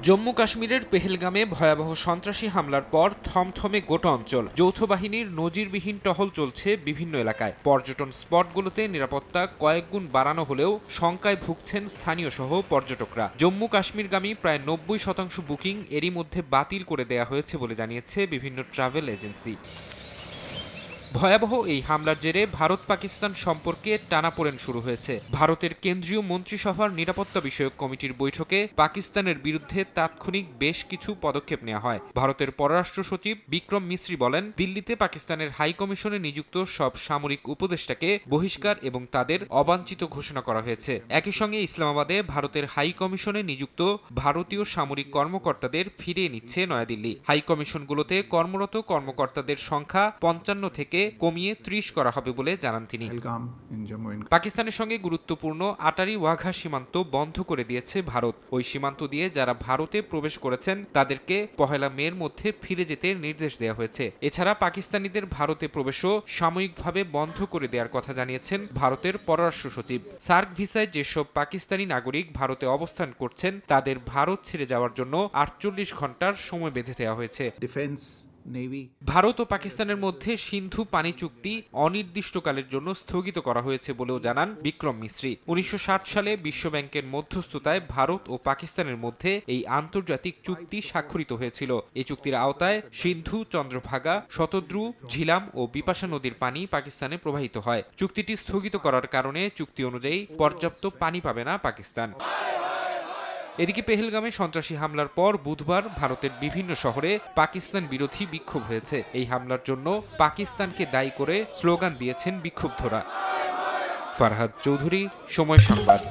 জম্মু কাশ্মীরের পেহেলগামে ভয়াবহ সন্ত্রাসী হামলার পর থমথমে গোটা অঞ্চল। যৌথ বাহিনীর নজিরবিহীন টহল চলছে বিভিন্ন এলাকায়। পর্যটন স্পটগুলোতে নিরাপত্তা কয়েকগুণ বাড়ানো হলেও শঙ্কায় ভুগছেন স্থানীয় সহ পর্যটকরা। জম্মু কাশ্মীরগামী প্রায় ৯০% বুকিং এরই মধ্যে বাতিল করে দেয়া হয়েছে বলে জানিয়েছে বিভিন্ন ট্রাভেল এজেন্সি। ভয়াবহ এই হামলার জেরে ভারত পাকিস্তান সম্পর্কে টানাপোড়েন শুরু হয়েছে। ভারতের কেন্দ্রীয় মন্ত্রিসভার নিরাপত্তা বিষয়ক কমিটির বৈঠকে পাকিস্তানের বিরুদ্ধে তাৎক্ষণিক বেশ কিছু পদক্ষেপ নেওয়া হয়। ভারতের পররাষ্ট্র সচিব বিক্রম মিশ্রি বলেন, দিল্লিতে পাকিস্তানের হাই কমিশনে নিযুক্ত সব সামরিক উপদেষ্টাকে বহিষ্কার এবং তাদের অবাঞ্ছিত ঘোষণা করা হয়েছে। একই সঙ্গে ইসলামাবাদে ভারতের হাই কমিশনে নিযুক্ত ভারতীয় সামরিক কর্মকর্তাদের ফিরিয়ে নিচ্ছে নয়াদিল্লি। হাই কমিশনগুলোতে কর্মরত কর্মকর্তাদের সংখ্যা ৫৫ থেকে কমিয়ে ৩০ করা হবে বলে জানান তিনি। পাকিস্তানের সঙ্গে গুরুত্বপূর্ণ আটারি ওয়াঘা সীমান্ত বন্ধ করে দিয়েছে ভারত। ওই সীমান্ত দিয়ে যারা ভারতে প্রবেশ করেছেন তাদেরকে ১ মের মধ্যে ফিরে যেতে নির্দেশ দেওয়া হয়েছে। এছাড়া পাকিস্তানিদের ভারতে প্রবেশও সাময়িকভাবে বন্ধ করে দেওয়ার কথা জানিয়েছেন ভারতের পররাষ্ট্র সচিব। সার্ক ভিসায় যেসব পাকিস্তানি নাগরিক ভারতে অবস্থান করছেন তাদের ভারত ছেড়ে যাওয়ার জন্য ৪৮ ঘন্টার সময় বেঁধে দেওয়া হয়েছে। ভারত ও পাকিস্তানের মধ্যে সিন্ধু পানি চুক্তি অনির্দিষ্টকালের জন্য স্থগিত করা হয়েছে বলেও জানান বিক্রম মিশ্রি। ১৯৬০ সালে বিশ্বব্যাংকের মধ্যস্থতায় ভারত ও পাকিস্তানের মধ্যে এই আন্তর্জাতিক চুক্তি স্বাক্ষরিত হয়েছিল। এই চুক্তির আওতায় সিন্ধু, চন্দ্রভাগা, শতদ্রু, ঝিলাম ও বিপাশা নদীর পানি পাকিস্তানে প্রবাহিত হয়। চুক্তিটি স্থগিত করার কারণে চুক্তি অনুযায়ী পর্যাপ্ত পানি পাবে না পাকিস্তান। এদিকে পেহেলগামে সন্ত্রাসী হামলার পর বুধবার ভারতের বিভিন্ন শহরে পাকিস্তান বিরোধী বিক্ষোভ হয়েছে। এই হামলার জন্য পাকিস্তানকে দায়ী করে স্লোগান দিয়েছেন বিক্ষুব্ধরা। ফারহাদ চৌধুরী, সময় সংবাদ।